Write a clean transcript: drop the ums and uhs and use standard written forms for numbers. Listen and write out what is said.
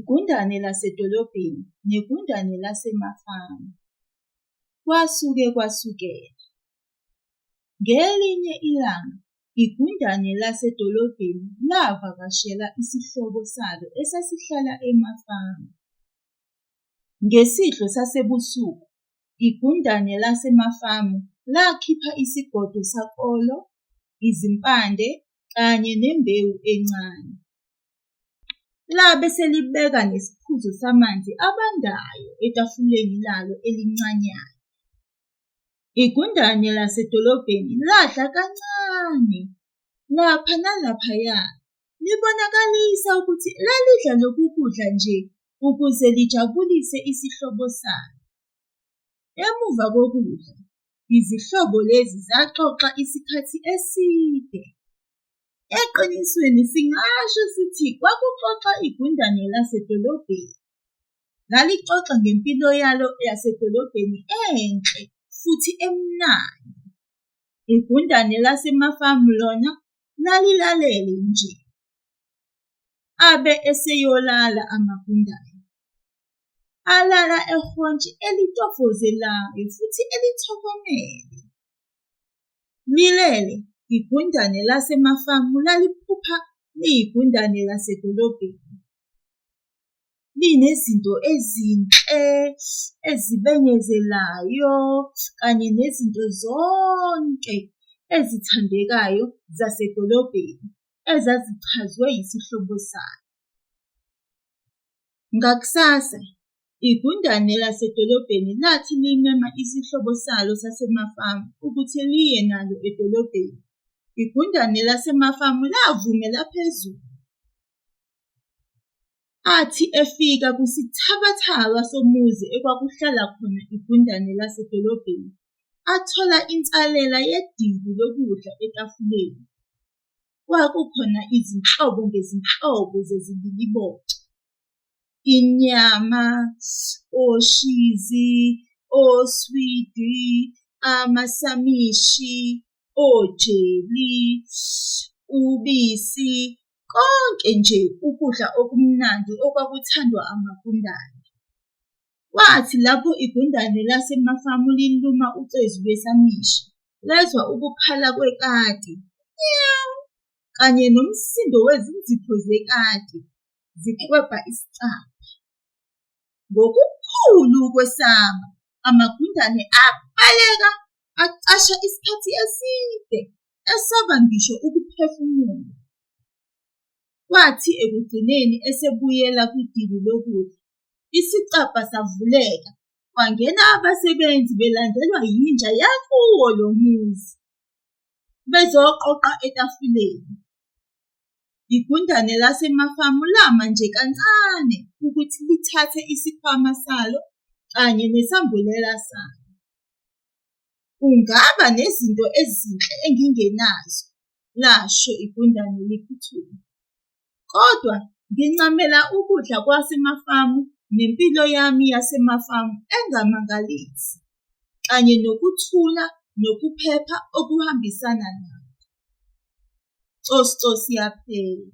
igundane lasedolobheni negundane lasemafamu. Kwasuke kwasukela. Ngelinye ilanga, igundane lasedolobheni lavakashela isihlobo salo esasihlala emafamu. Ngesidlo sasebusuku, igundane lasemafamu lakhipha isigodo sakolo, izimpande kanye nembewu encane. Labe selibeka nesiphuzo samanzi abandayo etafuleni lalo elincanyana. Igundane lasedolobheni ladla kancane, lapha nalaphaya, libonakalisa ukuthi lalidla lokhu kudla nje ukuze lijabulise isihlobo salo. Emuva kokudla, izihlobo lezi zaxoxa isikhathi eside. Eqinisweni singasho sithi kwakuxoxa igundane lasedolobheni. Lalixoxa ngempilo yalo yasedolobheni enhle futhi emnandi. Igundane lasemafamu lona lalilalele nje. Abe eseyolala amagundane. Alala ehontshi elitofozelayo futhi elithokomele. Lilele, igundane lasemafamu laliphupha liyigundane lasedolobheni. Linezinto ezinhle, ezibenyezelayo, kanye nezinto zonke ezithandekayo zasedolobheni ezazichazwe yisihlobo salo. Ngakusasa, igundane lasedolobheni lathi limema isihlobo salo sasemafamu ukuthi liye nalo edolobheni. Igundane lasemafamu lavumela phezulu. Athi efika kusithabathaba somuzi ekwakuhlala khona igundane lasedolobheni, athola insalela yedili lokudla etafuleni. Kwakukhona izinhlobo ngezinhlobo zezibiliboco. Inyama, oshizi, oswidi, amasamishi, ojeli, ubisi, konke nje ukudla okumnandi okwakuthandwa amagundane. Kwathi lapho igundane lasemafamu liluma ucezu lwesamishi, lezwa ukukhala kwekati, nyawu, kanye nomsindo wezinzipho zekati ziklwebha isicaba. Ngokukhulu ukwesaba, amagundane abaleka, acasha isikhathi eside, esaba ngisho ukuphefumula. Kwathi ekugcineni esebuyela kwidili lokudla, isicabha savuleka, kwangena abasebenzi belandelwa yinja yakuwo lo muzi, bezoqoqa etafuleni. Igundane lasemafamu lama nje kancane ukuthi lithathe isikhwama salo kanye nesambulela salo. Kungaba nezinto ezinhle engingenazo, lasho igundane liphuthuma. Kodwa ngincamela ukudla kwasemafamu nempilo yami yasemafamu engamangalisi, kanye nokuthula nokuphepha okuhambisana nakho. Siyaphela.